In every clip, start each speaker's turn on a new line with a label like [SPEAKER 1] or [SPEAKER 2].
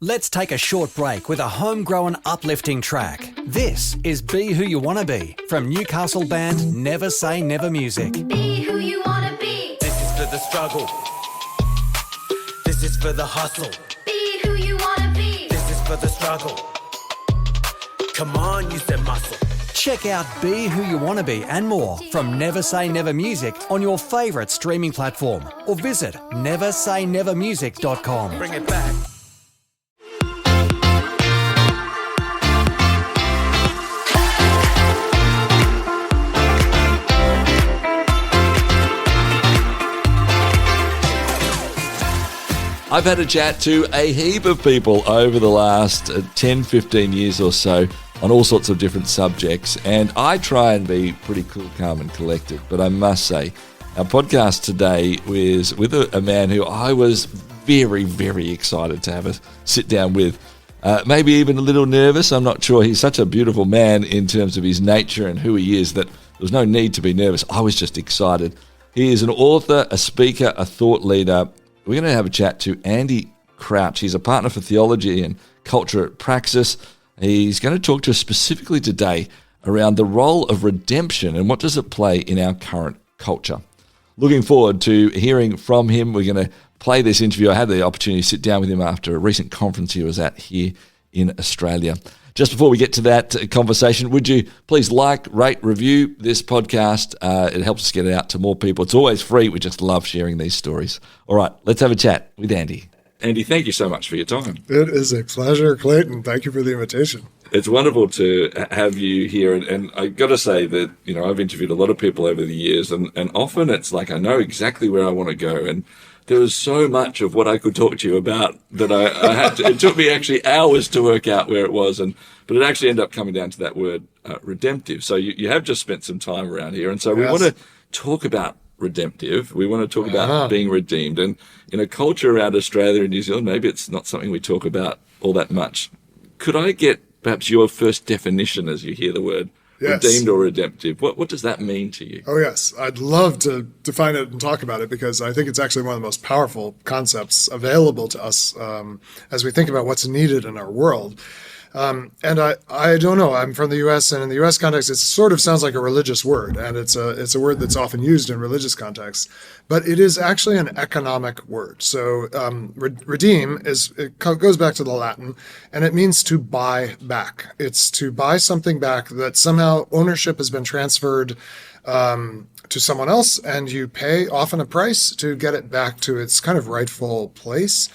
[SPEAKER 1] Let's take a short break with a homegrown uplifting track. This is Be Who You Wanna Be from Newcastle band Never Say Never Music.
[SPEAKER 2] Be who you wanna be.
[SPEAKER 3] This is for the struggle. This is for the hustle.
[SPEAKER 2] Be who you wanna be.
[SPEAKER 3] This is for the struggle. Come on, use that muscle.
[SPEAKER 1] Check out Be Who You Wanna Be and more from Never Say Never Music on your favourite streaming platform or visit neversaynevermusic.com.
[SPEAKER 3] Bring it back.
[SPEAKER 4] I've had a chat to a heap of people over the last 10, 15 years or so on all sorts of different subjects, and I try and be pretty cool, calm and collected, but I must say, our podcast today was with a man who I was very, very excited to have a sit down with. Maybe even a little nervous, I'm not sure. He's such a beautiful man in terms of his nature and who he is that there was no need to be nervous. I was just excited. He is an author, a speaker, a thought leader. We're going to have a chat to Andy Crouch. He's a partner for theology and culture at Praxis. He's going to talk to us specifically today around the role of redemption and what does it play in our current culture. Looking forward to hearing from him. We're going to play this interview. I had the opportunity to sit down with him after a recent conference he was at here in Australia. Just before we get to that conversation, would you please like, rate, review this podcast? It helps us get it out to more people. It's always free. We just love sharing these stories. All right, let's have a chat with Andy. Andy, thank you so much for your time.
[SPEAKER 5] It is a pleasure, Clayton. Thank you for the invitation.
[SPEAKER 4] It's wonderful to have you here. And I got to say that, you know, I've interviewed a lot of people over the years, and often it's like I know exactly where I want to go. And there was so much of what I could talk to you about that I had to, it took me actually hours to work out where it was. But it actually ended up coming down to that word, redemptive. So you have just spent some time around here. And so we want to talk about redemptive. We want to talk about being redeemed. And in a culture around Australia and New Zealand, maybe it's not something we talk about all that much. Could I get perhaps your first definition as you hear the word redeemed or redemptive? What does that mean to you?
[SPEAKER 5] Oh, yes. I'd love to define it and talk about it because I think it's actually one of the most powerful concepts available to us as we think about what's needed in our world. And I don't know. I'm from the U.S. and in the U.S. context, it sort of sounds like a religious word, and it's a word that's often used in religious contexts, but it is actually an economic word. So redeem goes back to the Latin, and it means to buy back. It's to buy something back that somehow ownership has been transferred to someone else, and you pay often a price to get it back to its kind of rightful place.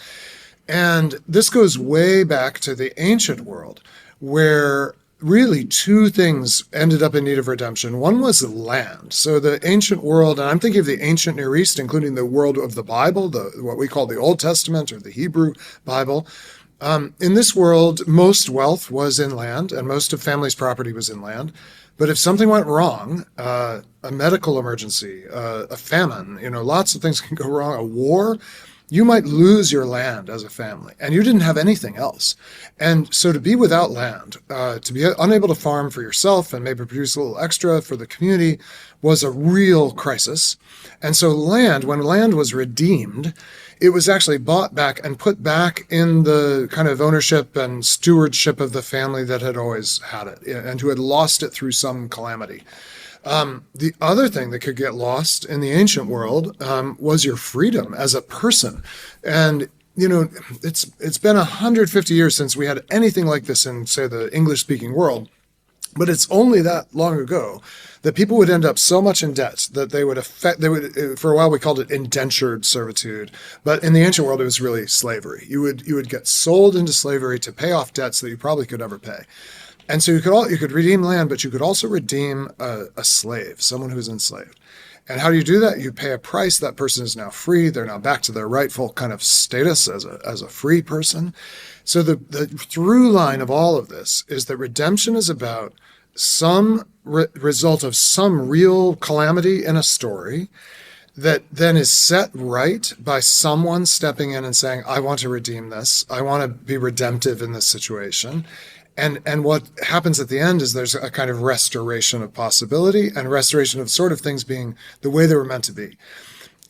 [SPEAKER 5] And this goes way back to the ancient world, where really two things ended up in need of redemption. One was land. So the ancient world, and I'm thinking of the ancient Near East, including the world of the Bible, what we call the Old Testament or the Hebrew Bible. In this world, most wealth was in land, and most of families' property was in land. But if something went wrong, a medical emergency, a famine, lots of things can go wrong, a war, you might lose your land as a family, and you didn't have anything else. And so to be without land, to be unable to farm for yourself and maybe produce a little extra for the community was a real crisis. And so when land was redeemed, it was actually bought back and put back in the kind of ownership and stewardship of the family that had always had it and who had lost it through some calamity. The other thing that could get lost in the ancient world was your freedom as a person. And, it's been 150 years since we had anything like this in, say, the English-speaking world. But it's only that long ago that people would end up so much in debt that they would for a while we called it indentured servitude. But in the ancient world, it was really slavery. You would get sold into slavery to pay off debts that you probably could never pay. And so you could redeem land, but you could also redeem a slave, someone who's enslaved. And how do you do that? You pay a price. That person is now free. They're now back to their rightful kind of status as a free person. So the through line of all of this is that redemption is about some result of some real calamity in a story that then is set right by someone stepping in and saying, I want to redeem this. I want to be redemptive in this situation. And what happens at the end is there's a kind of restoration of possibility and restoration of sort of things being the way they were meant to be.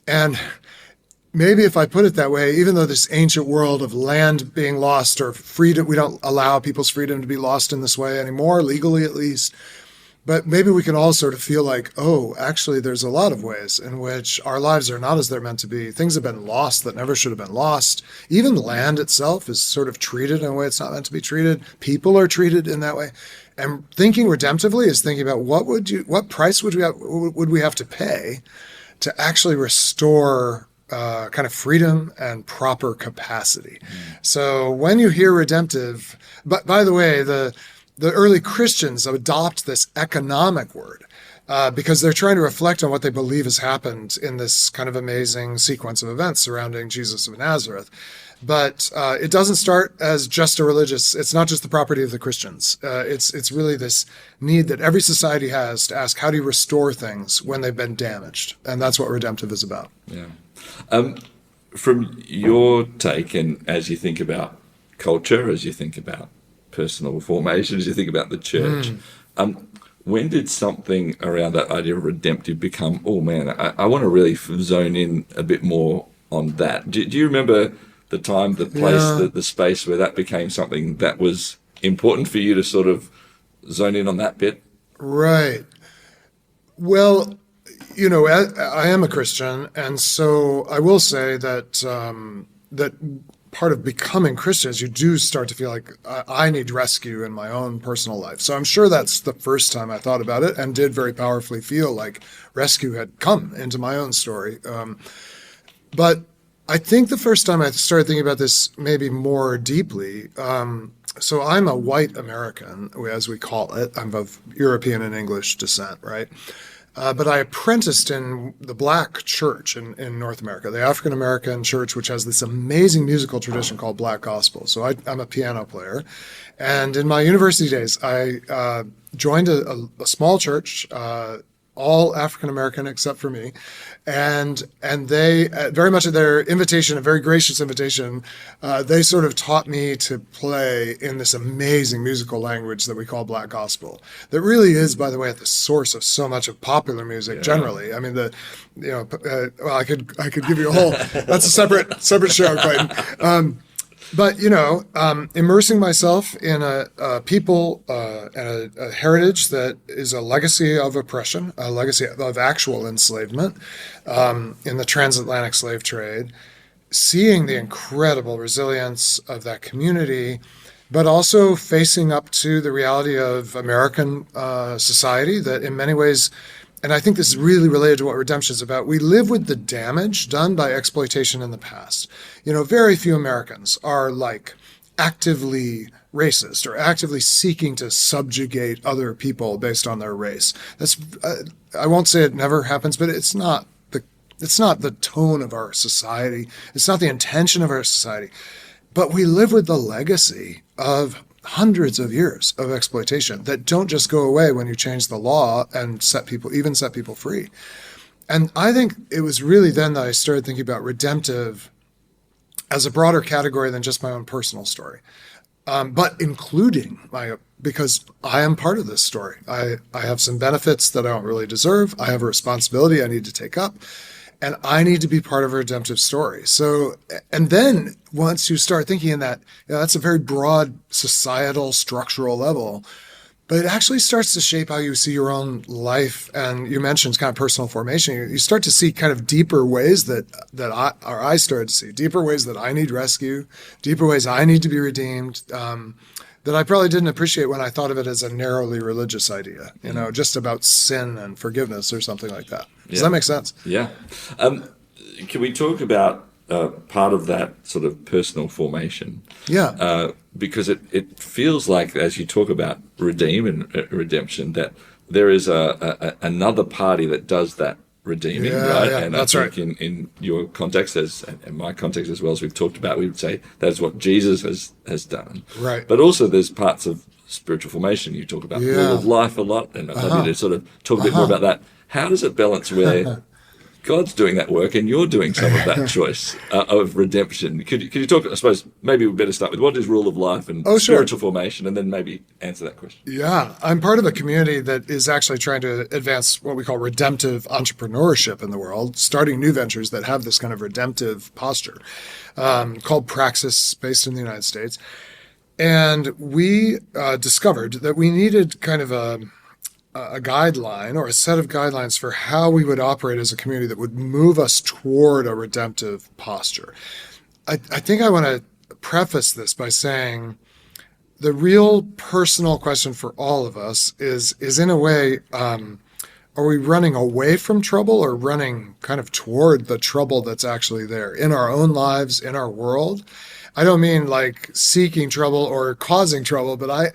[SPEAKER 5] And maybe if I put it that way, even though this ancient world of land being lost or freedom, we don't allow people's freedom to be lost in this way anymore, legally at least. But maybe we can all sort of feel like, oh, actually, there's a lot of ways in which our lives are not as they're meant to be. Things have been lost that never should have been lost. Even land itself is sort of treated in a way it's not meant to be treated. People are treated in that way. And thinking redemptively is thinking about what price would we have to pay to actually restore kind of freedom and proper capacity. So when you hear redemptive, but by the way, the early Christians adopt this economic word because they're trying to reflect on what they believe has happened in this kind of amazing sequence of events surrounding Jesus of Nazareth. But it doesn't start as just a religious, it's not just the property of the Christians. It's really this need that every society has to ask, how do you restore things when they've been damaged? And that's what redemptive is about.
[SPEAKER 4] Yeah. From your take, and as you think about culture, as you think about personal formation, as you think about the church, when did something around that idea of redemptive become, oh man, I want to really zone in a bit more on that? Do you remember the time, the place, the space where that became something that was important for you to sort of zone in on that bit?
[SPEAKER 5] Right. Well, you know, I am a Christian, and so I will say that that part of becoming Christian is you do start to feel like I need rescue in my own personal life. So I'm sure that's the first time I thought about it and did very powerfully feel like rescue had come into my own story. But I think the first time I started thinking about this maybe more deeply, so I'm a white American, as we call it. I'm of European and English descent, right? But I apprenticed in the Black church in North America, the African American church, which has this amazing musical tradition called Black gospel. So I'm a piano player. And in my university days, I joined a small church, all African American except for me. And they, very much at their invitation, a very gracious invitation, they sort of taught me to play in this amazing musical language that we call Black gospel. That really is, by the way, at the source of so much of popular music generally. I mean, well, I could give you a whole. That's a separate show, Clayton. But, you know, immersing myself in a people and a heritage that is a legacy of oppression, a legacy of actual enslavement in the transatlantic slave trade, seeing the incredible resilience of that community, but also facing up to the reality of American society that in many ways, and I think this is really related to what redemption is about, we live with the damage done by exploitation in the past. You know, very few Americans are like actively racist or actively seeking to subjugate other people based on their race. That's I won't say it never happens, but it's not the tone of our society. It's not the intention of our society. But we live with the legacy of hundreds of years of exploitation that don't just go away when you change the law and set people free. And I think it was really then that I started thinking about redemptive as a broader category than just my own personal story, but including because I am part of this story. I have some benefits that I don't really deserve. I have a responsibility I need to take up. And I need to be part of a redemptive story. So, and then once you start thinking in that, you know, that's a very broad societal, structural level, but it actually starts to shape how you see your own life. And you mentioned kind of personal formation. You start to see kind of deeper ways that I started to see, deeper ways that I need rescue, deeper ways I need to be redeemed, that I probably didn't appreciate when I thought of it as a narrowly religious idea, you know, just about sin and forgiveness or something like that. Does that make sense?
[SPEAKER 4] Yeah. Can we talk about part of that sort of personal formation?
[SPEAKER 5] Yeah.
[SPEAKER 4] Because it feels like, as you talk about redeem and redemption, that there is another party that does that redeeming, right?
[SPEAKER 5] Yeah,
[SPEAKER 4] and
[SPEAKER 5] that's
[SPEAKER 4] I think
[SPEAKER 5] right.
[SPEAKER 4] in your context, and my context as well, as we've talked about, we would say that's what Jesus has done.
[SPEAKER 5] Right.
[SPEAKER 4] But also there's parts of spiritual formation. You talk about rule of life a lot, and I'd love you to sort of talk a bit more about that. How does it balance where God's doing that work and you're doing some of that choice of redemption. Could you talk, I suppose, maybe we better start with what is rule of life and spiritual formation, and then maybe answer that question.
[SPEAKER 5] Yeah, I'm part of a community that is actually trying to advance what we call redemptive entrepreneurship in the world, starting new ventures that have this kind of redemptive posture, called Praxis, based in the United States. And we discovered that we needed kind of a guideline or a set of guidelines for how we would operate as a community that would move us toward a redemptive posture. I think I want to preface this by saying the real personal question for all of us is in a way, are we running away from trouble or running kind of toward the trouble that's actually there in our own lives, in our world? I don't mean like seeking trouble or causing trouble, but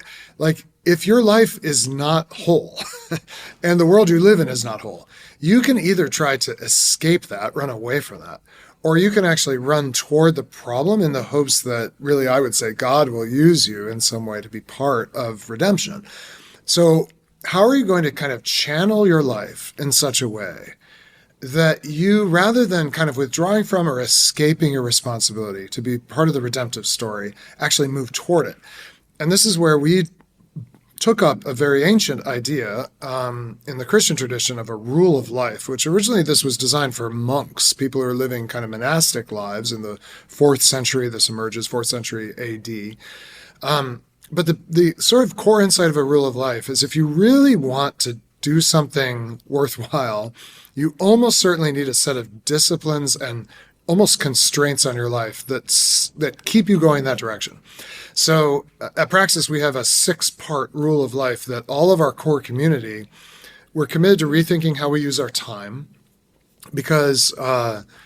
[SPEAKER 5] if your life is not whole and the world you live in is not whole, you can either try to escape that, run away from that, or you can actually run toward the problem in the hopes that really, I would say, God will use you in some way to be part of redemption. So how are you going to kind of channel your life in such a way that you, rather than kind of withdrawing from or escaping your responsibility to be part of the redemptive story, actually move toward it? And this is where we took up a very ancient idea in the Christian tradition of a rule of life, which originally this was designed for monks, people who are living kind of monastic lives in the 4th century. This emerges, 4th century AD. But the sort of core insight of a rule of life is if you really want to do something worthwhile, you almost certainly need a set of disciplines and almost constraints on your life that keep you going that direction. So at Praxis, we have a 6-part rule of life that all of our core community, we're committed to rethinking how we use our time, because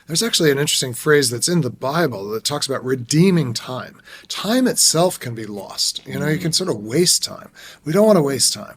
[SPEAKER 5] there's actually an interesting phrase that's in the Bible that talks about redeeming time. Time itself can be lost. You can sort of waste time. We don't want to waste time.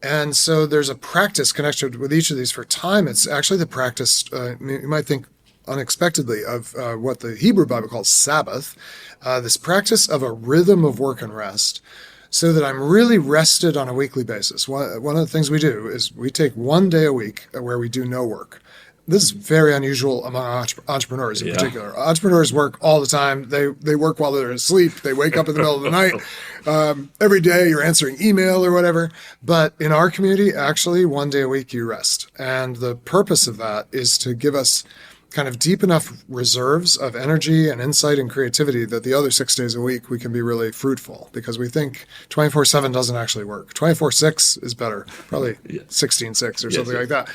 [SPEAKER 5] And so there's a practice connected with each of these for time. It's actually the practice, you might think unexpectedly, of what the Hebrew Bible calls Sabbath, this practice of a rhythm of work and rest, so that I'm really rested on a weekly basis. One of the things we do is we take one day a week where we do no work. This is very unusual among entrepreneurs in particular. Entrepreneurs work all the time. They work while they're asleep. They wake up in the middle of the night. Every day you're answering email or whatever. But in our community, actually, one day a week you rest. And the purpose of that is to give us kind of deep enough reserves of energy and insight and creativity that the other 6 days a week we can be really fruitful, because we think 24/7 doesn't actually work. 24/6 is better, probably 16/6 or something like that.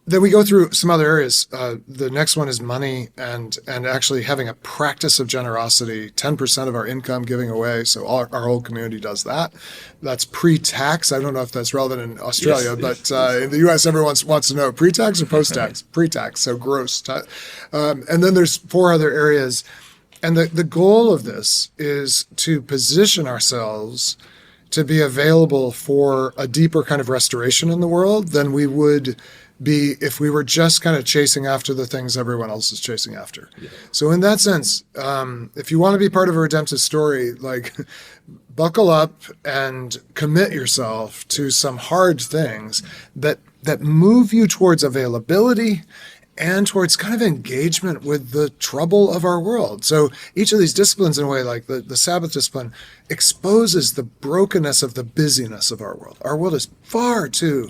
[SPEAKER 5] Then we go through some other areas. The next one is money and actually having a practice of generosity, 10% of our income giving away. So our whole community does that. That's pre-tax. I don't know if that's relevant in Australia, but in the US, everyone wants to know pre-tax or post-tax? Pre-tax, so gross. And then there's 4 other areas. And the goal of this is to position ourselves to be available for a deeper kind of restoration in the world than we would be if we were just kind of chasing after the things everyone else is chasing after. Yeah. So in that sense, if you want to be part of a redemptive story, like buckle up and commit yourself to some hard things that move you towards availability and towards kind of engagement with the trouble of our world. So each of these disciplines, in a way, like the Sabbath discipline, exposes the brokenness of the busyness of our world. Our world is far too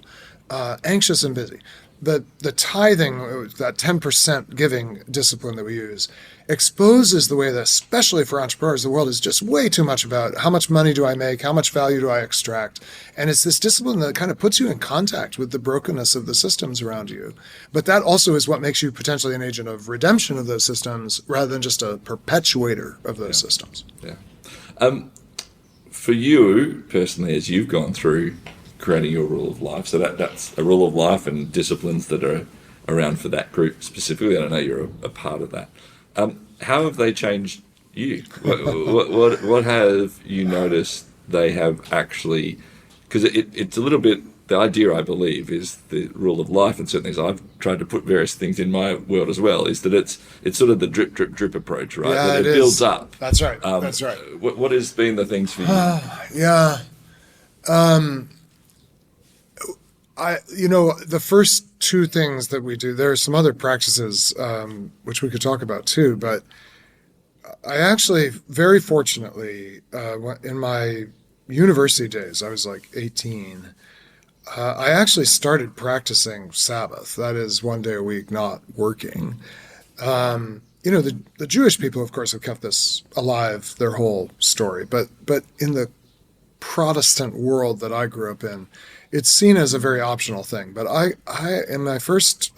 [SPEAKER 5] anxious and busy. The tithing, that 10% giving discipline that we use, exposes the way that, especially for entrepreneurs, the world is just way too much about how much money do I make, how much value do I extract. And it's this discipline that kind of puts you in contact with the brokenness of the systems around you. But that also is what makes you potentially an agent of redemption of those systems rather than just a perpetuator of those systems.
[SPEAKER 4] Yeah. For you personally, as you've gone through creating your rule of life, so that's a rule of life and disciplines that are around for that group specifically. I don't know, you're a part of that. How have they changed you? What have you noticed they have actually, because it's a little bit, the idea, I believe, is the rule of life, and certainly as I've tried to put various things in my world as well, is that it's sort of the drip, drip, drip approach, right?
[SPEAKER 5] Yeah,
[SPEAKER 4] that it builds up.
[SPEAKER 5] That's right. That's right.
[SPEAKER 4] What has been the things for you?
[SPEAKER 5] The first two things that we do, there are some other practices which we could talk about too, but I actually, very fortunately, in my university days, I was like 18, I actually started practicing Sabbath. That is, one day a week, not working. The Jewish people, of course, have kept this alive their whole story, but in the Protestant world that I grew up in, it's seen as a very optional thing. But I in my first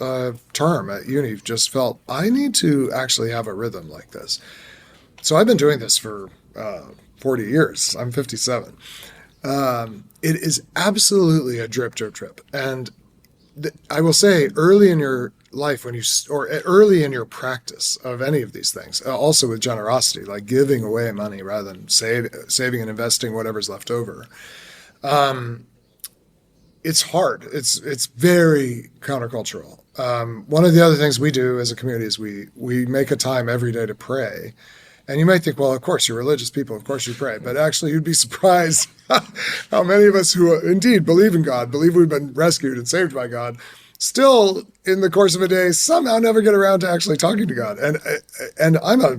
[SPEAKER 5] term at uni, just felt I need to actually have a rhythm like this. So I've been doing this for 40 years. I'm 57. It is absolutely a drip. And I will say, early in your life, or early in your practice of any of these things, also with generosity, like giving away money rather than saving and investing whatever's left over, it's hard. It's very countercultural. One of the other things we do as a community is we make a time every day to pray. And you might think, well, of course, you're religious people, of course you pray. But actually, you'd be surprised how many of us who indeed believe in God, believe we've been rescued and saved by God, still, in the course of a day, somehow never get around to actually talking to God. And I'm a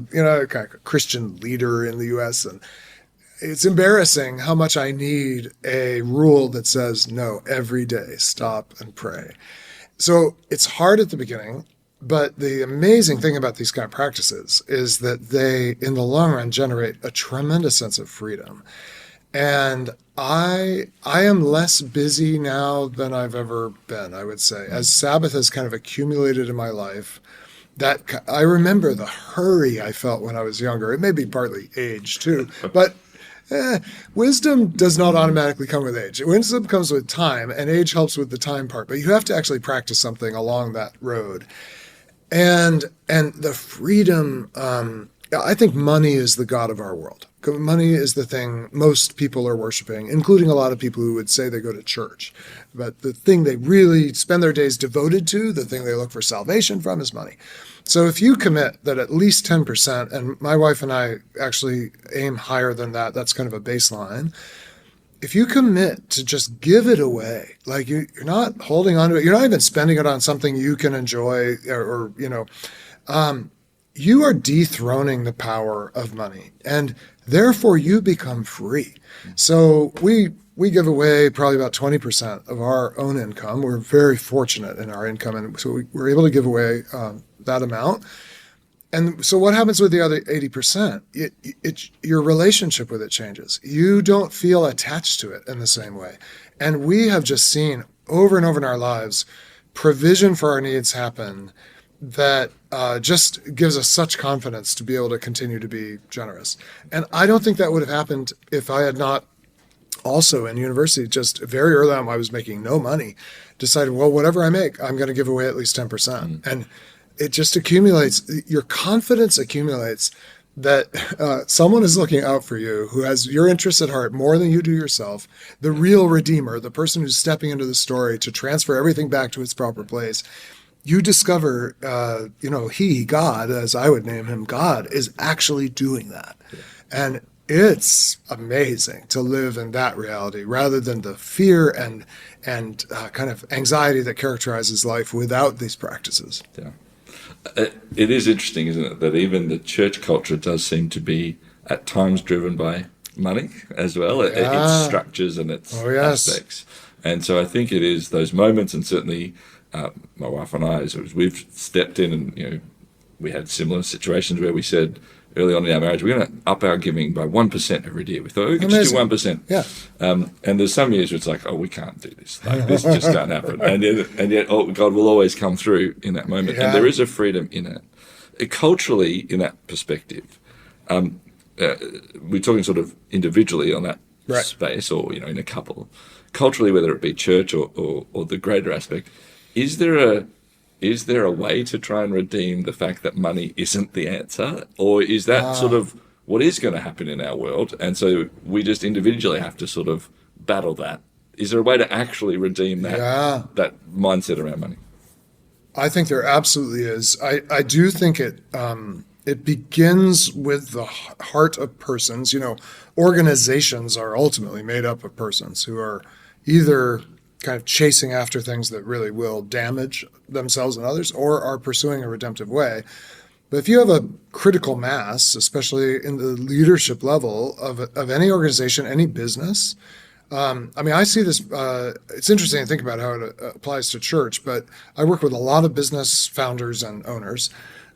[SPEAKER 5] kind of Christian leader in the U.S., and it's embarrassing how much I need a rule that says, no, every day, stop and pray. So it's hard at the beginning. But the amazing thing about these kind of practices is that they, in the long run, generate a tremendous sense of freedom. And I am less busy now than I've ever been, I would say. As Sabbath has kind of accumulated in my life, that I remember the hurry I felt when I was younger. It may be partly age, too. But wisdom does not automatically come with age. Wisdom comes with time, and age helps with the time part. But you have to actually practice something along that road. And the freedom, I think money is the god of our world. Money is the thing most people are worshiping, including a lot of people who would say they go to church. But the thing they really spend their days devoted to, the thing they look for salvation from, is money. So if you commit that at least 10%, and my wife and I actually aim higher than that, that's kind of a baseline. If you commit to just give it away, like you're not holding on to it, you're not even spending it on something you can enjoy, or you are dethroning the power of money, and therefore you become free. So we give away probably about 20% of our own income. We're very fortunate in our income, and so we're able to give away that amount. And so what happens with the other 80%? Your relationship with it changes. You don't feel attached to it in the same way. And we have just seen over and over in our lives, provision for our needs happen that just gives us such confidence to be able to continue to be generous. And I don't think that would have happened if I had not also in university, just very early on, I was making no money, decided, well, whatever I make, I'm going to give away at least 10%. And it just accumulates. Your confidence accumulates that someone is looking out for you who has your interests at heart more than you do yourself. The real redeemer, the person who's stepping into the story to transfer everything back to its proper place. You discover, God, as I would name him, God, is actually doing that. Yeah. And it's amazing to live in that reality rather than the fear and kind of anxiety that characterizes life without these practices.
[SPEAKER 4] Yeah. It is interesting, isn't it, that even the church culture does seem to be at times driven by money as well, its structures and its aspects. And so I think it is those moments, and certainly my wife and I, as we've stepped in and, we had similar situations where we said early on in our marriage, we're going to up our giving by 1% every year. We thought we could just do 1%. Yeah. And there's some years where it's like, oh, we can't do this. Like, this just can't happen. And yet, God will always come through in that moment. Yeah. And there is a freedom in it. Culturally, in that perspective, we're talking sort of individually on that space, or, in a couple. Culturally, whether it be church or the greater aspect, is there a way to try and redeem the fact that money isn't the answer? Or is that sort of what is going to happen in our world? And so we just individually have to sort of battle that. Is there a way to actually redeem that mindset around money?
[SPEAKER 5] I think there absolutely is. I do think it begins with the heart of persons. Organizations are ultimately made up of persons who are either kind of chasing after things that really will damage themselves and others, or are pursuing a redemptive way. But if you have a critical mass, especially in the leadership level of any organization, any business, I see this, it's interesting to think about how it applies to church, but I work with a lot of business founders and owners,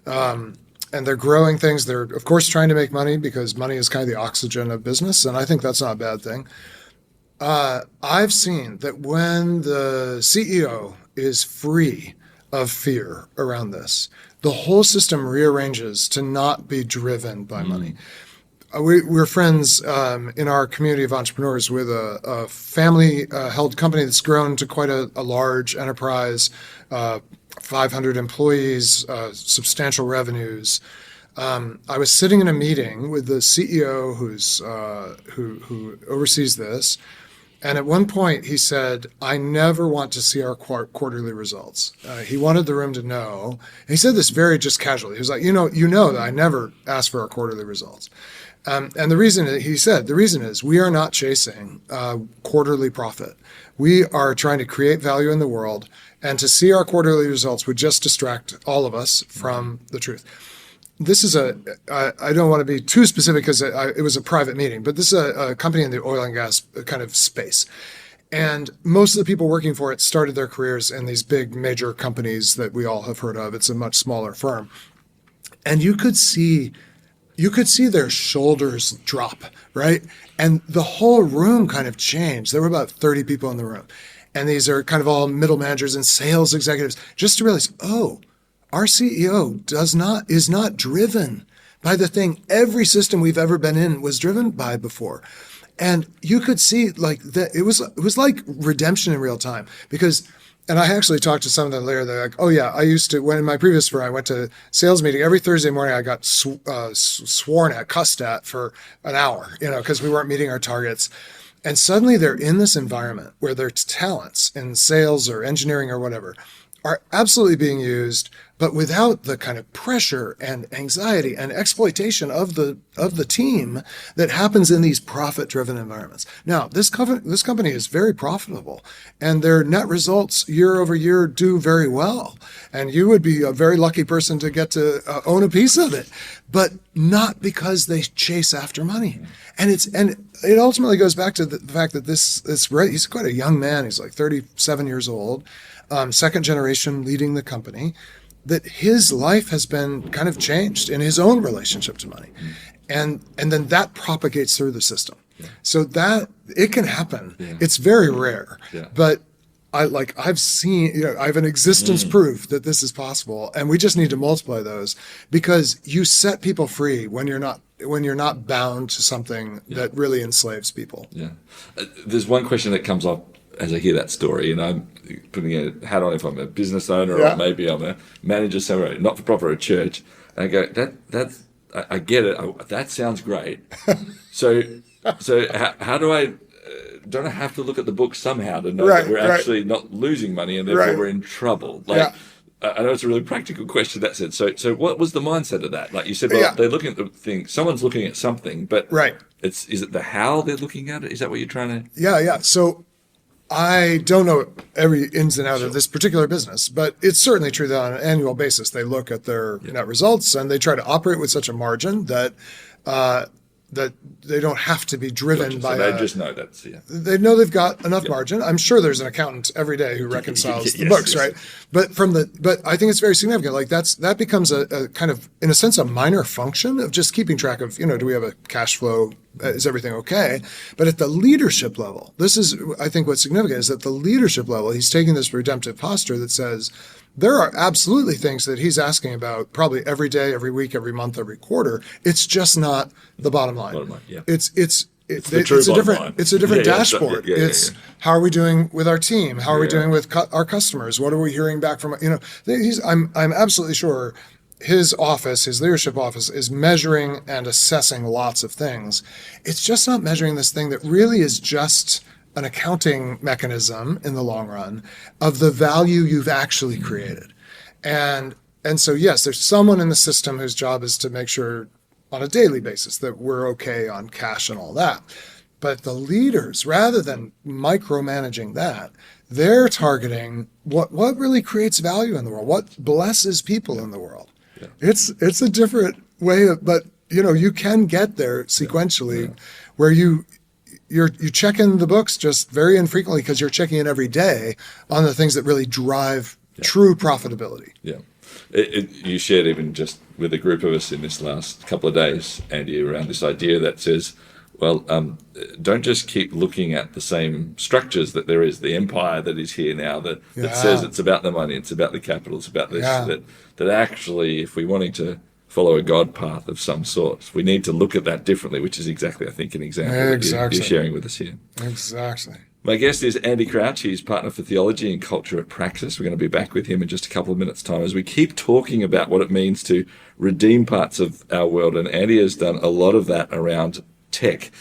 [SPEAKER 5] and they're growing things. They're, of course, trying to make money because money is kind of the oxygen of business, and I think that's not a bad thing. I've seen that when the CEO is free of fear around this, the whole system rearranges to not be driven by money. We're friends in our community of entrepreneurs with a family-held company that's grown to quite a large enterprise, 500 employees, substantial revenues. I was sitting in a meeting with the CEO who oversees this, and at one point he said, "I never want to see our quarterly results." He wanted the room to know. And he said this very just casually. He was like, "You know that I never ask for our quarterly results." And the reason is we are not chasing quarterly profit. We are trying to create value in the world, and to see our quarterly results would just distract all of us from the truth. This is I don't want to be too specific because it was a private meeting, but this is a company in the oil and gas kind of space. And most of the people working for it started their careers in these big major companies that we all have heard of. It's a much smaller firm. And you could see their shoulders drop, right? And the whole room kind of changed. There were about 30 people in the room. And these are kind of all middle managers and sales executives, just to realize, our CEO is not driven by the thing every system we've ever been in was driven by before. And you could see like that it was like redemption in real time, because, and I actually talked to some of them later. They're like, "Oh yeah, I used to, when in my previous firm, I went to sales meeting every Thursday morning. I got sworn at, cussed at for an hour, because we weren't meeting our targets." And suddenly they're in this environment where their talents in sales or engineering or whatever are absolutely being used, but without the kind of pressure and anxiety and exploitation of the team that happens in these profit-driven environments. Now, this company is very profitable, and their net results year over year do very well. And you would be a very lucky person to get to own a piece of it, but not because they chase after money. And it ultimately goes back to the fact that he's quite a young man. He's like 37 years old. Second generation leading the company, that his life has been kind of changed in his own relationship to money. And then that propagates through the system. Yeah. So that it can happen. Yeah. It's very rare, but I've seen, I have an existence proof that this is possible, and we just need to multiply those, because you set people free when you're not bound to something that really enslaves people.
[SPEAKER 4] Yeah. There's one question that comes up as I hear that story, and I'm putting a hat on if I'm a business owner or maybe I'm a manager somewhere, not for profit, a church. And I go, I get it. That sounds great. So how do I? Don't I have to look at the book somehow to know that we're actually not losing money and therefore we're in trouble? I know it's a really practical question in that sense. So what was the mindset of that? Like you said, they're looking at the thing. Someone's looking at something, but is it the how they're looking at it? Is that what you're trying to?
[SPEAKER 5] Yeah. So I don't know every ins and out of this particular business, but it's certainly true that on an annual basis, they look at their net results and they try to operate with such a margin that they don't have to be driven by.
[SPEAKER 4] So they just know that's
[SPEAKER 5] They know they've got enough margin. I'm sure there's an accountant every day who reconciles the books, right? But I think it's very significant. Like that becomes a kind of, in a sense, a minor function of just keeping track of, do we have a cash flow? Is everything okay? But at the leadership level, this is, I think what's significant is that the leadership level, he's taking this redemptive posture that says there are absolutely things that he's asking about probably every day, every week, every month, every quarter. It's just not the bottom line. It's a different dashboard. How are we doing with our team? How are we doing with our customers? What are we hearing back from, I'm absolutely sure his office, his leadership office, is measuring and assessing lots of things. It's just not measuring this thing that really is just an accounting mechanism in the long run of the value you've actually created. And so, yes, there's someone in the system whose job is to make sure on a daily basis that we're okay on cash and all that. But the leaders, rather than micromanaging that, they're targeting what really creates value in the world, what blesses people in the world. Yeah. It's a different way but you can get there sequentially, where you check in the books just very infrequently because you're checking in every day on the things that really drive true profitability.
[SPEAKER 4] Yeah. You shared even just with a group of us in this last couple of days, Andy, around this idea that says, well, don't just keep looking at the same structures that there is, the empire that is here now that says it's about the money, it's about the capital, it's about this, that actually, if we're wanting to follow a God path of some sort, we need to look at that differently, which is exactly, I think, an example that you're sharing with us here.
[SPEAKER 5] Exactly.
[SPEAKER 4] My guest is Andy Crouch. He's partner for theology and culture at Praxis. We're going to be back with him in just a couple of minutes' time as we keep talking about what it means to redeem parts of our world. And Andy has done a lot of that around tech,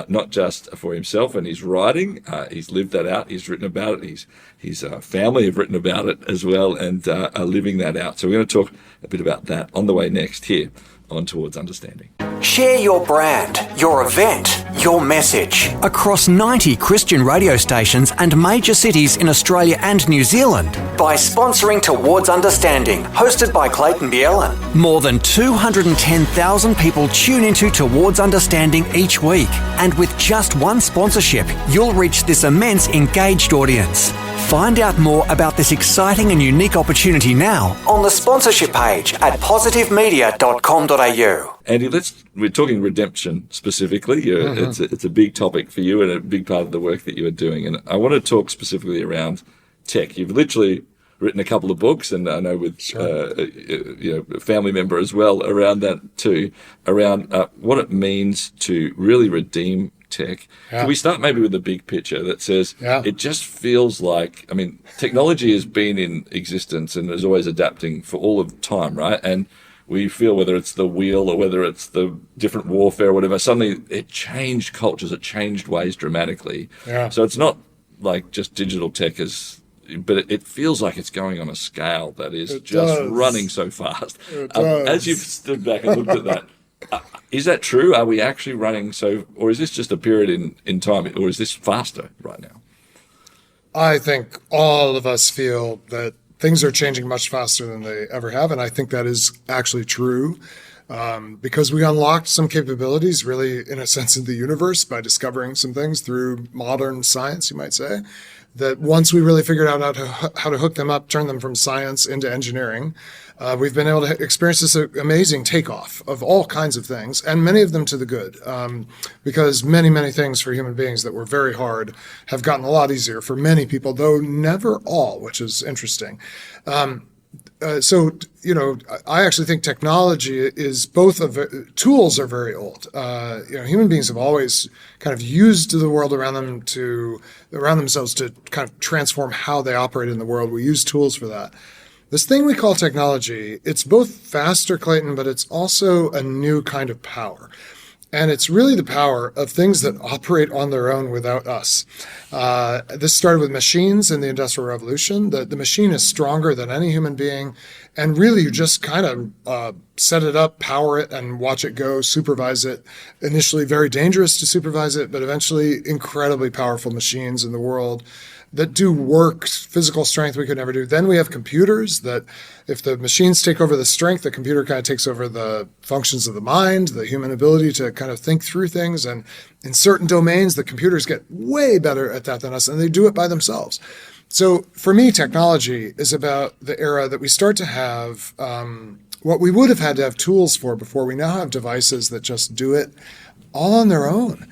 [SPEAKER 4] not just for himself and his writing. He's lived that out. He's written about it. His family have written about it as well and are living that out. So we're going to talk a bit about that on the way next here on Towards Understanding.
[SPEAKER 1] Share your brand, your event, your message across 90 Christian radio stations and major cities in Australia and New Zealand by sponsoring Towards Understanding, hosted by Clayton Bielen. More than 210,000 people tune into Towards Understanding each week, and with just one sponsorship, you'll reach this immense engaged audience. Find out more about this exciting and unique opportunity now on the sponsorship page at positivemedia.com.au.
[SPEAKER 4] Andy, we're talking redemption specifically. It's a big topic for you and a big part of the work that you are doing. And I want to talk specifically around tech. You've literally written a couple of books, and I know with a family member as well around that too, around what it means to really redeem tech. Yeah. Can we start maybe with the big picture that says it just feels like, technology has been in existence and is always adapting for all of time, right? And we feel whether it's the wheel or whether it's the different warfare or whatever, suddenly it changed cultures, it changed ways dramatically. Yeah. So it's not like just digital tech but it feels like it's going on a scale that is running so fast. As you've stood back and looked at that, is that true? Are we actually running or is this just a period in time, or is this faster right now?
[SPEAKER 5] I think all of us feel that things are changing much faster than they ever have, and I think that is actually true because we unlocked some capabilities, really, in a sense, in the universe by discovering some things through modern science, you might say, that once we really figured out how to hook them up, turn them from science into engineering, we've been able to experience this amazing takeoff of all kinds of things, and many of them to the good, because many, many things for human beings that were very hard have gotten a lot easier for many people, though never all, which is interesting. I actually think technology is both tools are very old. Human beings have always kind of used the world around themselves to kind of transform how they operate in the world. We use tools for that. This thing we call technology, it's both faster, Clayton, but it's also a new kind of power. And it's really the power of things that operate on their own without us. This started with machines in the Industrial Revolution. The machine is stronger than any human being. And really, you just kind of set it up, power it, and watch it go, supervise it. Initially very dangerous to supervise it, but eventually incredibly powerful machines in the world that do work, physical strength we could never do. Then we have computers that if the machines take over the strength, the computer kind of takes over the functions of the mind, the human ability to kind of think through things. And in certain domains, the computers get way better at that than us, and they do it by themselves. So for me, technology is about the era that we start to have what we would have had to have tools for before. We now have devices that just do it all on their own.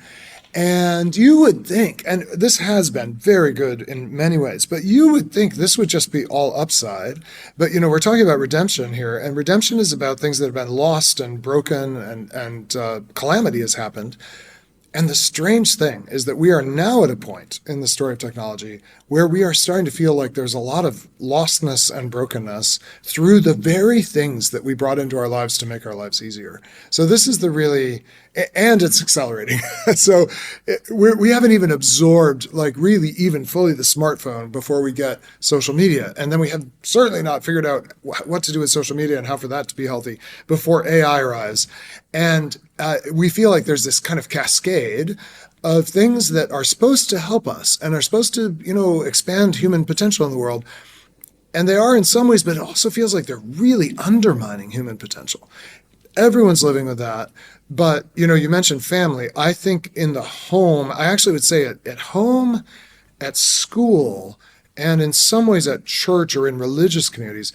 [SPEAKER 5] And you would think, and this has been very good in many ways, but you would think this would just be all upside. But, we're talking about redemption here, and redemption is about things that have been lost and broken and calamity has happened. And the strange thing is that we are now at a point in the story of technology where we are starting to feel like there's a lot of lostness and brokenness through the very things that we brought into our lives to make our lives easier. So this is and it's accelerating. So we haven't even absorbed, really even fully the smartphone before we get social media. And then we have certainly not figured out what to do with social media and how for that to be healthy before AI arrives. And we feel like there's this kind of cascade of things that are supposed to help us and are supposed to, expand human potential in the world. And they are in some ways, but it also feels like they're really undermining human potential. Everyone's living with that. But, you mentioned family. I think in the home, I actually would say at home, at school, and in some ways at church or in religious communities,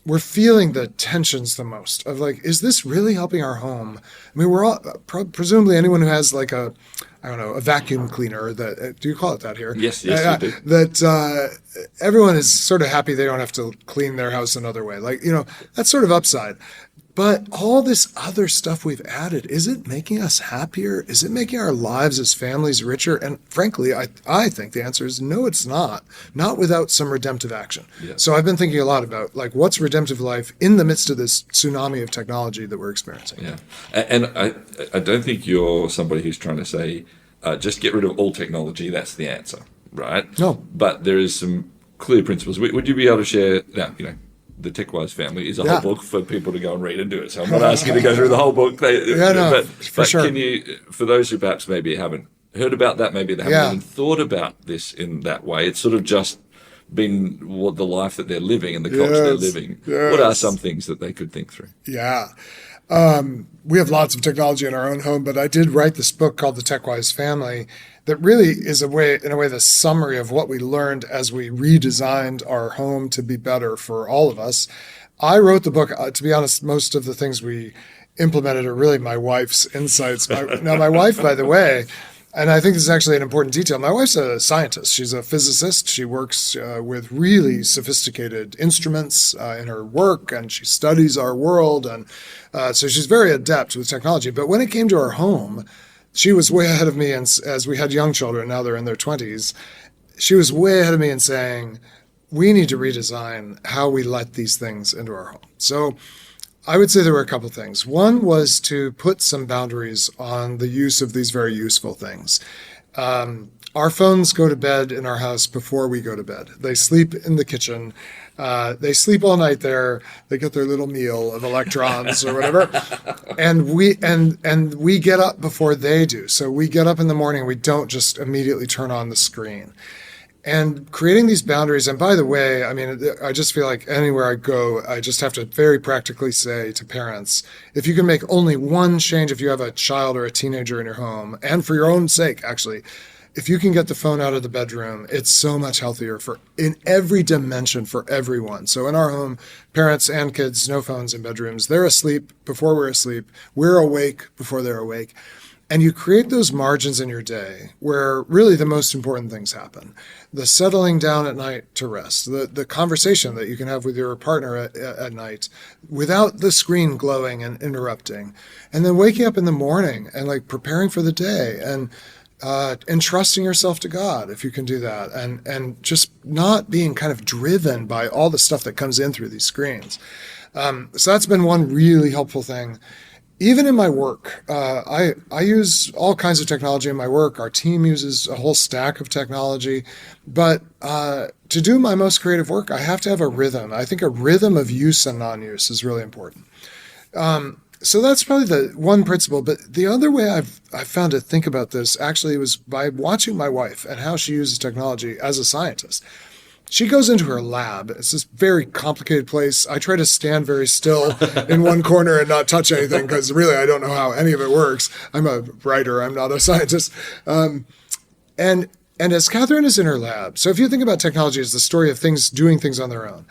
[SPEAKER 5] we're feeling the tensions the most of like, is this really helping our home? I mean, we're all, presumably anyone who has like a vacuum cleaner, that do you call it that here?
[SPEAKER 4] Yes, we do.
[SPEAKER 5] That everyone is sort of happy they don't have to clean their house another way. Like, that's sort of upside. But all this other stuff we've added, is it making us happier? Is it making our lives as families richer? And frankly, I think the answer is no, it's not. Not without some redemptive action. Yeah. So I've been thinking a lot about like what's redemptive life in the midst of this tsunami of technology that we're experiencing.
[SPEAKER 4] Yeah, and I don't think you're somebody who's trying to say just get rid of all technology. That's the answer, right?
[SPEAKER 5] No.
[SPEAKER 4] But there is some clear principles. Would you be able to share now? The TechWise family is a whole book for people to go and read and do it. So I'm not asking you to go through the whole book. But
[SPEAKER 5] sure.
[SPEAKER 4] Can you, for those who perhaps maybe haven't heard about that, maybe they haven't even thought about this in that way, it's sort of just been what the life that they're living and the culture they're living.
[SPEAKER 5] Yes.
[SPEAKER 4] What are some things that they could think through?
[SPEAKER 5] Yeah. We have lots of technology in our own home, but I did write this book called The TechWise Family that really is in a way, the summary of what we learned as we redesigned our home to be better for all of us. I wrote the book, to be honest, most of the things we implemented are really my wife's insights. Now, my wife, by the way, and I think this is actually an important detail. My wife's a scientist. She's a physicist. She works with really sophisticated instruments in her work, and she studies our world. And so she's very adept with technology. But when it came to our home, she was way ahead of me. And as we had young children, now they're in their 20s, she was way ahead of me in saying, we need to redesign how we let these things into our home. So I would say there were a couple things. One was to put some boundaries on the use of these very useful things. Our phones go to bed in our house before we go to bed. They sleep in the kitchen. They sleep all night there. They get their little meal of electrons or whatever. And we get up before they do. So we get up in the morning. We don't just immediately turn on the screen. And creating these boundaries, and by the way, I mean, I just feel like anywhere I go, I just have to very practically say to parents, if you can make only one change, if you have a child or a teenager in your home, and for your own sake, actually, if you can get the phone out of the bedroom, it's so much healthier in every dimension for everyone. So in our home, parents and kids, no phones in bedrooms. They're asleep before we're asleep. We're awake before they're awake. And you create those margins in your day where really the most important things happen. The settling down at night to rest, the conversation that you can have with your partner at night without the screen glowing and interrupting. And then waking up in the morning and like preparing for the day and entrusting yourself to God, if you can do that, and just not being kind of driven by all the stuff that comes in through these screens. So that's been one really helpful thing. Even in my work, I use all kinds of technology in my work. Our team uses a whole stack of technology. But to do my most creative work, I have to have a rhythm. I think a rhythm of use and non-use is really important. So that's probably the one principle. But the other way I've found to think about this actually was by watching my wife and how she uses technology as a scientist. She goes into her lab. It's this very complicated place. I try to stand very still in one corner and not touch anything because really I don't know how any of it works. I'm a writer. I'm not a scientist. And as Catherine is in her lab, so if you think about technology as the story of things doing things on their own,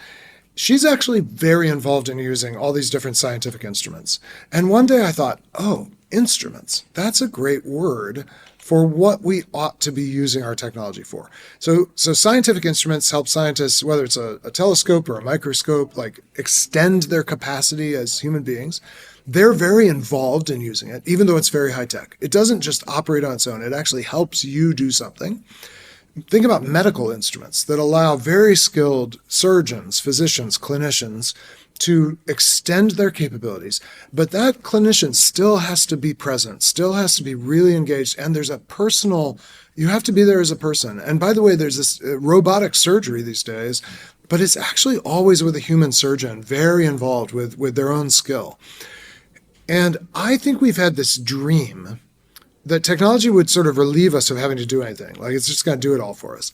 [SPEAKER 5] she's actually very involved in using all these different scientific instruments. And one day I thought, oh, instruments, that's a great word for what we ought to be using our technology for. So scientific instruments help scientists, whether it's a telescope or a microscope, like extend their capacity as human beings. They're very involved in using it, even though it's very high tech. It doesn't just operate on its own. It actually helps you do something. Think about medical instruments that allow very skilled surgeons, physicians, clinicians to extend their capabilities. But that clinician still has to be present, still has to be really engaged. And there's you have to be there as a person. And by the way, there's this robotic surgery these days, but it's actually always with a human surgeon, very involved with their own skill. And I think we've had this dream that technology would sort of relieve us of having to do anything. Like it's just going to do it all for us.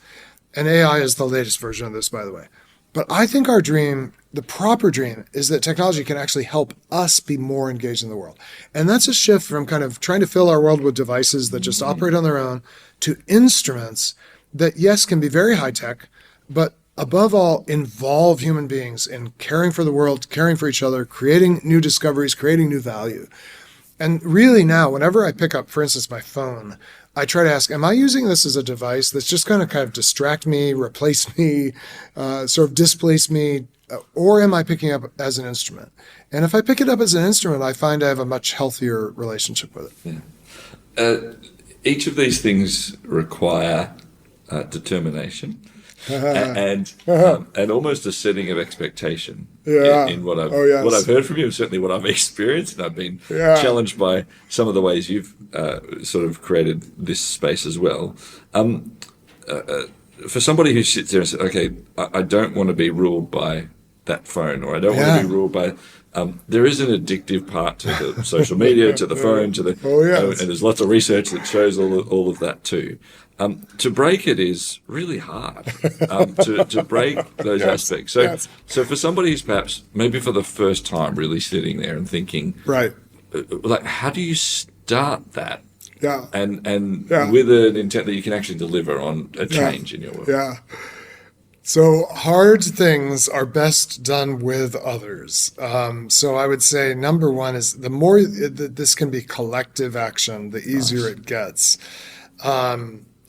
[SPEAKER 5] And AI is the latest version of this, by the way. But I think our dream, the proper dream, is that technology can actually help us be more engaged in the world. And that's a shift from kind of trying to fill our world with devices that just operate on their own to instruments that, yes, can be very high tech, but above all, involve human beings in caring for the world, caring for each other, creating new discoveries, creating new value. And really now, whenever I pick up, for instance, my phone, I try to ask, am I using this as a device that's just going to kind of distract me, replace me, sort of displace me, or am I picking up as an instrument? And if I pick it up as an instrument, I find I have a much healthier relationship with it.
[SPEAKER 4] Yeah. Each of these things require determination and almost a setting of expectation in what I've heard from you, certainly what I've experienced, and I've been challenged by some of the ways you've sort of created this space as well. For somebody who sits there and says, okay, I don't want to be ruled by that phone, or I don't want to be ruled by... there is an addictive part to the social media, to the phone, to the... and there's lots of research that shows all of that too. To break it is really hard, to break those aspects. So for somebody who's perhaps, maybe for the first time, really sitting there and thinking, like, how do you start that? And with an intent that you can actually deliver on a change in your world.
[SPEAKER 5] So hard things are best done with others. So I would say number one is the more this can be collective action, the easier it gets.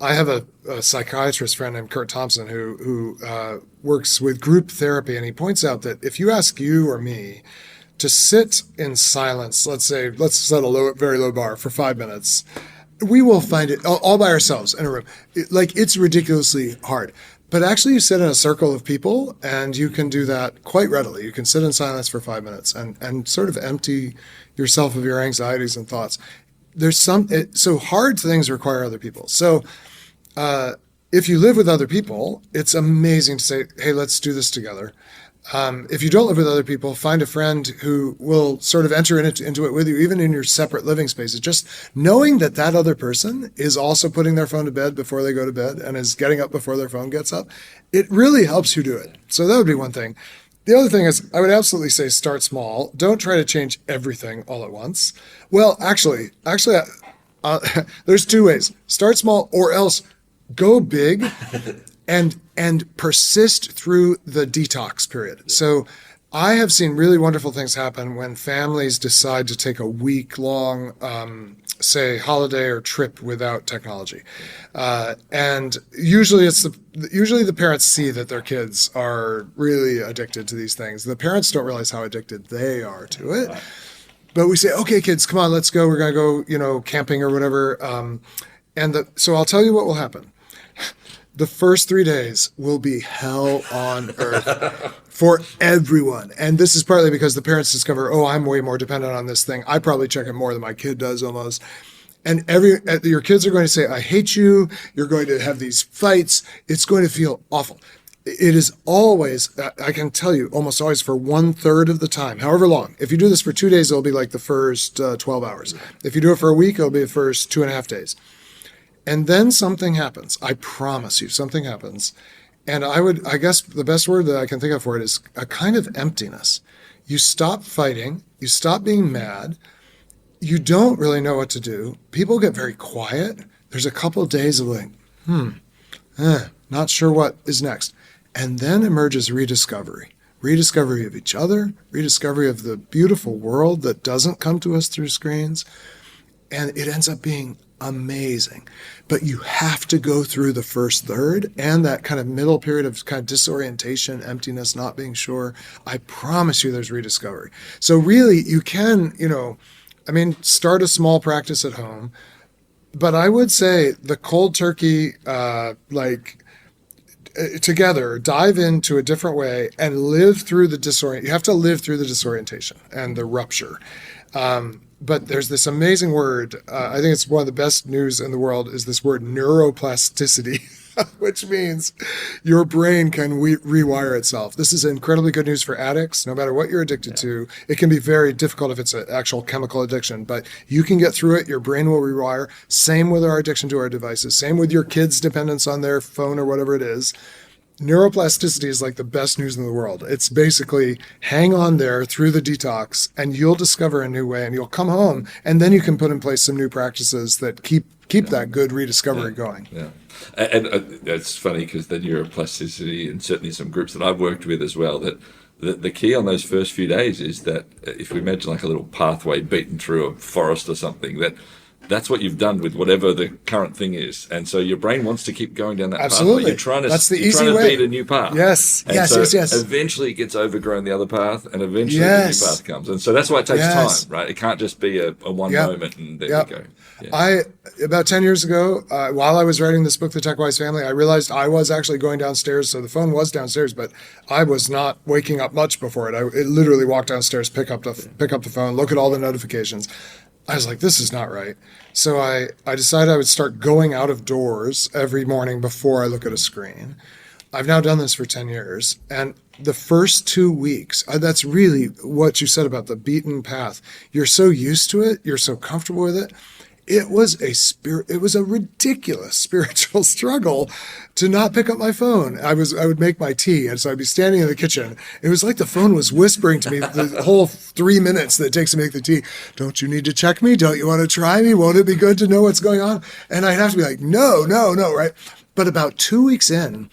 [SPEAKER 5] I have a psychiatrist friend named Kurt Thompson who works with group therapy, and he points out that if you ask you or me to sit in silence, let's set a very low bar for 5 minutes, we will find it all by ourselves in a room. It's ridiculously hard. But actually, you sit in a circle of people, and you can do that quite readily. You can sit in silence for 5 minutes and sort of empty yourself of your anxieties and thoughts. So hard things require other people. So if you live with other people, it's amazing to say, hey, let's do this together. If you don't live with other people, find a friend who will sort of enter into it with you, even in your separate living spaces. Just knowing that other person is also putting their phone to bed before they go to bed and is getting up before their phone gets up, it really helps you do it. So that would be one thing. The other thing is, I would absolutely say start small. Don't try to change everything all at once. Well, actually, there's two ways. Start small, or else go big and persist through the detox period. So I have seen really wonderful things happen when families decide to take a week-long, say, holiday or trip without technology. And usually the parents see that their kids are really addicted to these things. The parents don't realize how addicted they are to it. But we say, okay, kids, come on, let's go. We're going to go, camping or whatever. So I'll tell you what will happen. The first 3 days will be hell on earth for everyone. And this is partly because the parents discover, I'm way more dependent on this thing. I probably check it more than my kid does almost. And your kids are going to say, I hate you. You're going to have these fights. It's going to feel awful. It is always, I can tell you, almost always for 1/3 of the time, however long. If you do this for 2 days, it'll be like the first 12 hours. If you do it for a week, it'll be the first 2.5 days. And then something happens. I promise you, something happens. And I guess the best word that I can think of for it is a kind of emptiness. You stop fighting. You stop being mad. You don't really know what to do. People get very quiet. There's a couple of days of like, not sure what is next. And then emerges rediscovery. Rediscovery of each other, rediscovery of the beautiful world that doesn't come to us through screens. And it ends up being amazing. But you have to go through the first third and that kind of middle period of kind of disorientation, emptiness, not being sure. I promise you there's rediscovery. So really you can, start a small practice at home. But I would say the cold turkey, together, dive into a different way and live through the disorientation. You have to live through the disorientation and the rupture. But there's this amazing word, I think it's one of the best news in the world, is this word neuroplasticity. which means your brain can rewire itself. This is incredibly good news for addicts. No matter what you're addicted to, it can be very difficult if it's an actual chemical addiction, but you can get through it. Your brain will rewire. Same with our addiction to our devices. Same with your kids' dependence on their phone or whatever it is. Neuroplasticity is like the best news in the world. It's basically hang on there through the detox and you'll discover a new way and you'll come home and then you can put in place some new practices that keep that good rediscovery going.
[SPEAKER 4] Yeah. And it's funny because the neuroplasticity and certainly some groups that I've worked with as well, that the key on those first few days is that if we imagine like a little pathway beaten through a forest or something, that's what you've done with whatever the current thing is. And so your brain wants to keep going down that
[SPEAKER 5] Absolutely.
[SPEAKER 4] pathway. You're trying to,
[SPEAKER 5] That's the
[SPEAKER 4] you're
[SPEAKER 5] easy
[SPEAKER 4] trying to
[SPEAKER 5] way.
[SPEAKER 4] beat a new path.
[SPEAKER 5] Yes,
[SPEAKER 4] and
[SPEAKER 5] yes,
[SPEAKER 4] so
[SPEAKER 5] yes.
[SPEAKER 4] eventually it gets overgrown the other path, and eventually
[SPEAKER 5] Yes.
[SPEAKER 4] the new path comes. And so that's why it takes
[SPEAKER 5] Yes.
[SPEAKER 4] time, right? It can't just be a one
[SPEAKER 5] Yep.
[SPEAKER 4] moment and there
[SPEAKER 5] Yep.
[SPEAKER 4] you go. Yeah.
[SPEAKER 5] About 10 years ago, while I was writing this book, The Tech-Wise Family, I realized I was actually going downstairs. So the phone was downstairs, but I was not waking up much before it. I literally walked downstairs, pick up the phone, look at all the notifications. I was like, this is not right. So I decided I would start going out of doors every morning before I look at a screen. I've now done this for 10 years. And the first 2 weeks, that's really what you said about the beaten path. You're so used to it. You're so comfortable with it. It was a ridiculous spiritual struggle to not pick up my phone. I would make my tea, and so I'd be standing in the kitchen. It was like the phone was whispering to me the whole 3 minutes that it takes to make the tea. Don't you need to check me? Don't you want to try me? Won't it be good to know what's going on? And I'd have to be like, no, right? But about 2 weeks in,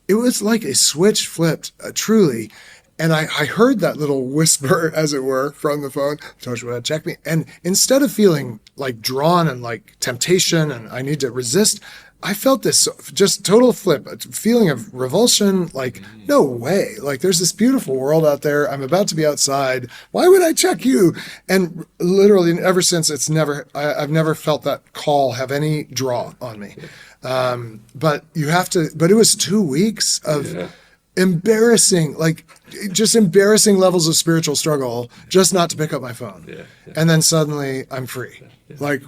[SPEAKER 5] it was like a switch flipped, truly. And I heard that little whisper, as it were, from the phone, don't you want to check me? And instead of feeling like drawn and like temptation and I need to resist, I felt this just total flip, a feeling of revulsion, like, no way. Like, there's this beautiful world out there. I'm about to be outside. Why would I check you? And literally ever since, I've never felt that call have any draw on me. But it was 2 weeks of embarrassing levels of spiritual struggle just not to pick up my phone. And then suddenly I'm free. Like,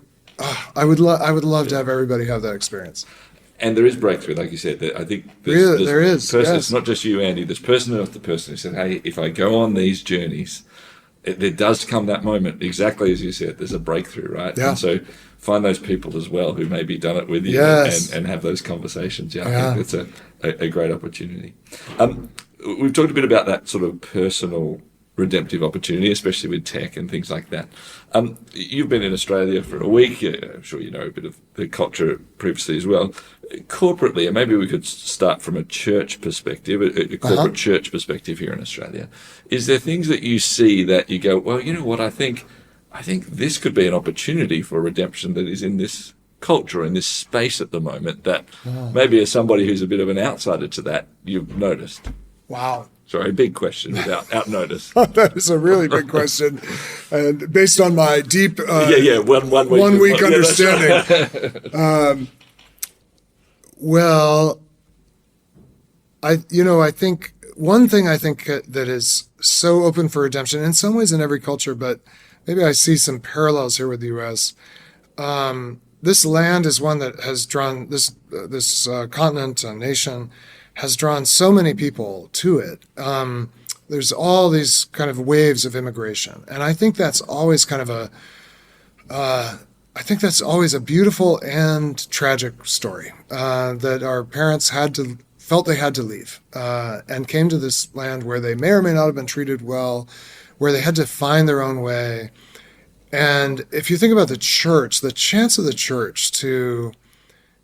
[SPEAKER 5] I would love to have everybody have that experience.
[SPEAKER 4] And there is breakthrough, like you said. I think
[SPEAKER 5] There is.
[SPEAKER 4] Person,
[SPEAKER 5] Yes.
[SPEAKER 4] It's not just you, Andy. There's person after person who said, hey, if I go on these journeys, there does come that moment, exactly as you said, there's a breakthrough, right?
[SPEAKER 5] Yeah.
[SPEAKER 4] And so find those people as well who maybe done it with you
[SPEAKER 5] Yes.
[SPEAKER 4] and have those conversations. I think it's a great opportunity. We've talked a bit about that sort of personal redemptive opportunity, especially with tech and things like that. You've been in Australia for a week. I'm sure you know a bit of the culture previously as well. Corporately, and maybe we could start from a church perspective, a corporate church perspective here in Australia. Is there things that you see that you go, well, you know what, I think this could be an opportunity for redemption that is in this culture, in this space at the moment, that maybe as somebody who's a bit of an outsider to that, you've noticed?
[SPEAKER 5] Wow.
[SPEAKER 4] Sorry, big question without notice.
[SPEAKER 5] That is a really big question. And based on my deep
[SPEAKER 4] one
[SPEAKER 5] week understanding.
[SPEAKER 4] Right.
[SPEAKER 5] Well, I think one thing that is so open for redemption, in some ways in every culture, but maybe I see some parallels here with the U.S. This land is one that has drawn this continent, a nation, has drawn so many people to it. There's all these kind of waves of immigration, and I think that's always a beautiful and tragic story, that our parents felt they had to leave, and came to this land where they may or may not have been treated well, where they had to find their own way. And if you think about the church, the chance of the church to,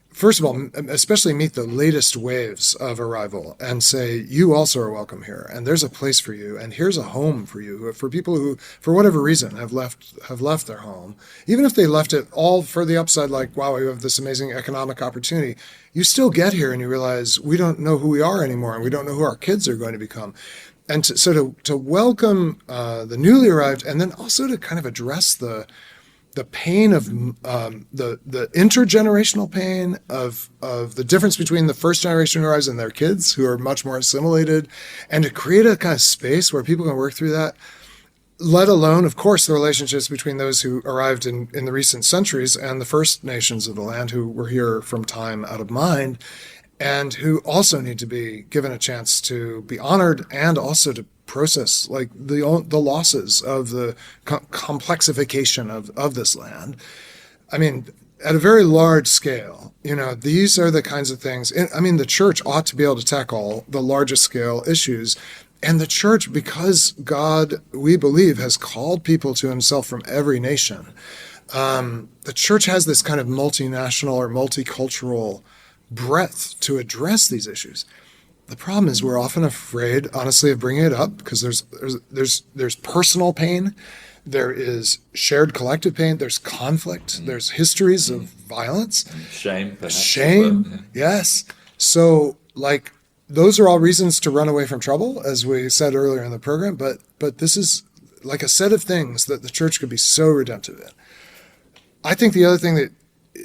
[SPEAKER 5] first of all, especially meet the latest waves of arrival and say, you also are welcome here, and there's a place for you, and here's a home for you, for people who, for whatever reason, have left their home. Even if they left it all for the upside, like, wow, we have this amazing economic opportunity, you still get here and you realize we don't know who we are anymore, and we don't know who our kids are going to become. And so to welcome the newly arrived, and then also to kind of address the pain of the intergenerational pain of the difference between the first generation who arrives and their kids, who are much more assimilated, and to create a kind of space where people can work through that, let alone, of course, the relationships between those who arrived in the recent centuries and the first nations of the land who were here from time out of mind. and who also need to be given a chance to be honored and also to process like the losses of the complexification of this land. I mean, at a very large scale, these are the kinds of things. I mean, the church ought to be able to tackle the largest scale issues. And the church, because God, we believe, has called people to himself from every nation, the church has this kind of multinational or multicultural breadth to address these issues. The problem is we're often afraid, honestly, of bringing it up because there's personal pain, there is shared collective pain, there's conflict, there's histories of violence,
[SPEAKER 4] shame, perhaps.
[SPEAKER 5] Shame, yes. So, like, those are all reasons to run away from trouble, as we said earlier in the program. But this is like a set of things that the church could be so redemptive in. I think the other thing that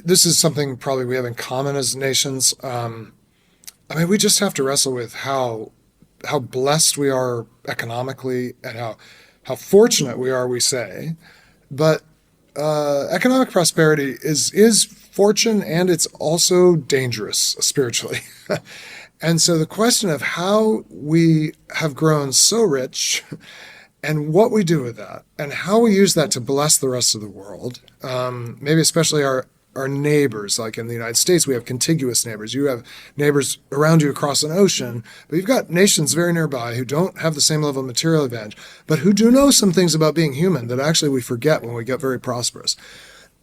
[SPEAKER 5] this is something probably we have in common as nations. I mean, we just have to wrestle with how blessed we are economically and how fortunate we are, we say. But economic prosperity is fortune, and it's also dangerous spiritually. And so the question of how we have grown so rich and what we do with that and how we use that to bless the rest of the world, maybe especially our neighbors, like in the United States, we have contiguous neighbors. You have neighbors around you across an ocean, but you've got nations very nearby who don't have the same level of material advantage, but who do know some things about being human that actually we forget when we get very prosperous.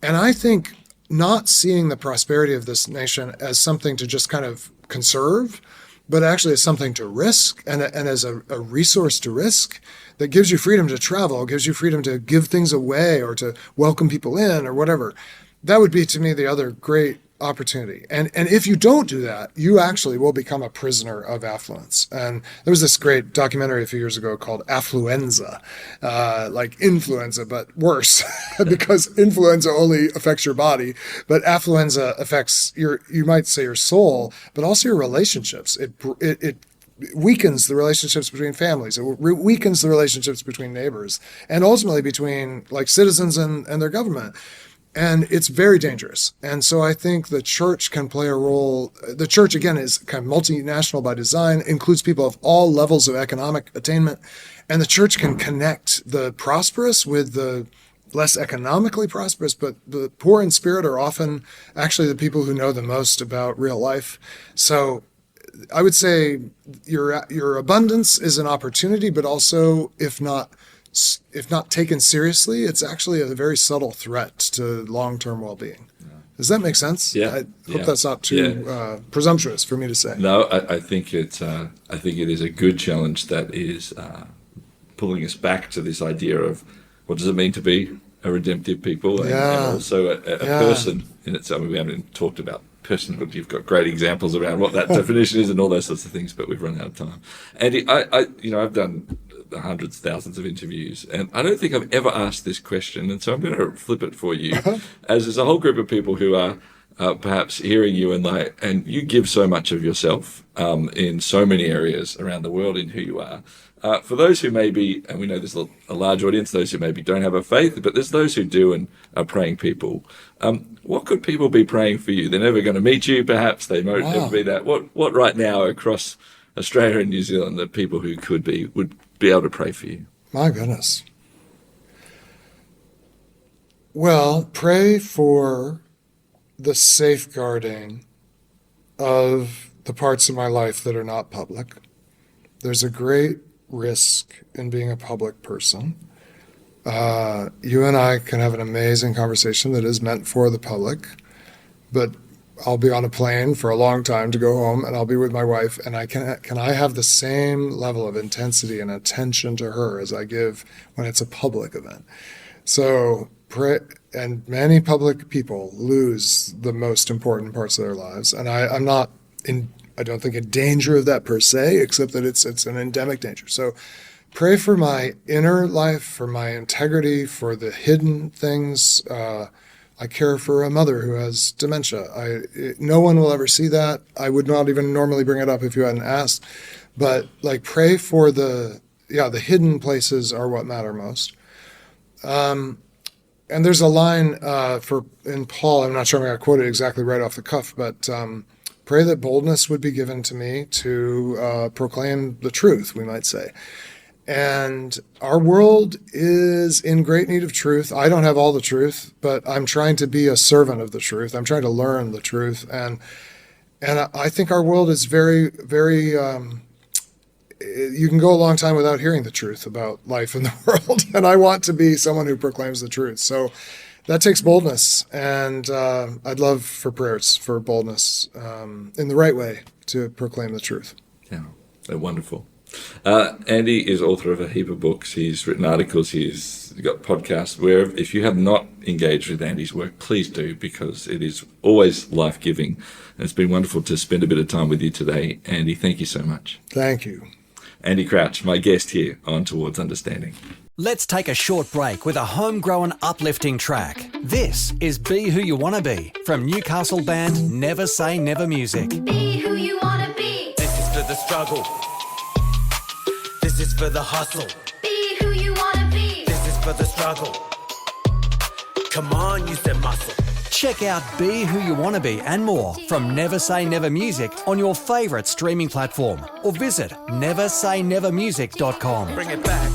[SPEAKER 5] And I think not seeing the prosperity of this nation as something to just kind of conserve, but actually as something to risk and as a resource to risk that gives you freedom to travel, gives you freedom to give things away or to welcome people in or whatever. That would be, to me, the other great opportunity. And if you don't do that, you actually will become a prisoner of affluence. And there was this great documentary a few years ago called Affluenza, like influenza, but worse, because influenza only affects your body, but affluenza affects you might say your soul, but also your relationships. It weakens the relationships between families. It weakens the relationships between neighbors, and ultimately between like citizens and their government. And it's very dangerous. And so I think the church can play a role. The church, again, is kind of multinational by design, includes people of all levels of economic attainment. And the church can connect the prosperous with the less economically prosperous, but the poor in spirit are often actually the people who know the most about real life. So I would say your abundance is an opportunity, but also, if not taken seriously, it's actually a very subtle threat to long-term well-being. Yeah. Does that make sense?
[SPEAKER 4] Yeah.
[SPEAKER 5] I hope that's not too presumptuous for me to say.
[SPEAKER 4] No, I think it is a good challenge that is pulling us back to this idea of what does it mean to be a redemptive people and also a person in itself. I mean, we haven't talked about personhood. You've got great examples around what that definition is and all those sorts of things, but we've run out of time. Andy, I've done hundreds, thousands of interviews, and I don't think I've ever asked this question, and so I'm going to flip it for you. As there's a whole group of people who are perhaps hearing you and you give so much of yourself in so many areas around the world in who you are. For those who maybe, and we know there's a large audience, those who maybe don't have a faith, but there's those who do and are praying people. What could people be praying for you? They're never going to meet you, perhaps. They won't ever be that. What right now across Australia and New Zealand, the people who would be able to pray for you?
[SPEAKER 5] My goodness. Well, pray for the safeguarding of the parts of my life that are not public. There's a great risk in being a public person. You and I can have an amazing conversation that is meant for the public, but I'll be on a plane for a long time to go home, and I'll be with my wife, and can I have the same level of intensity and attention to her as I give when it's a public event? So pray, and many public people lose the most important parts of their lives, and I don't think in danger of that per se, except that it's an endemic danger. So pray for my inner life, for my integrity, for the hidden things. I care for a mother who has dementia. No one will ever see that. I would not even normally bring it up if you hadn't asked. But like, pray for the hidden places are what matter most. And there's a line in Paul, I'm not sure I'm going to quote it exactly right off the cuff, but Pray that boldness would be given to me to proclaim the truth, we might say. And our world is in great need of truth. I don't have all the truth, but I'm trying to be a servant of the truth. I'm trying to learn the truth. And I think our world is very, very, you can go a long time without hearing the truth about life in the world. And I want to be someone who proclaims the truth. So that takes boldness. And I'd love for prayers for boldness in the right way to proclaim the truth.
[SPEAKER 4] Yeah, they're wonderful. Andy is author of a heap of books. He's written articles. He's got podcasts. Where if you have not engaged with Andy's work, please do, because it is always life-giving. And it's been wonderful to spend a bit of time with you today. Andy, thank you so much.
[SPEAKER 5] Thank you.
[SPEAKER 4] Andy Crouch, my guest here on Towards Understanding.
[SPEAKER 1] Let's take a short break with a homegrown uplifting track. This is Be Who You Wanna Be from Newcastle band Never Say Never Music.
[SPEAKER 2] Be who you wanna be.
[SPEAKER 3] This is for the struggle. This is for the hustle.
[SPEAKER 2] Be who you wanna be.
[SPEAKER 3] This is for the struggle. Come on, use that muscle.
[SPEAKER 1] Check out Be Who You Wanna Be and more from Never Say Never Music on your favourite streaming platform or visit neversaynevermusic.com.
[SPEAKER 3] Bring it back.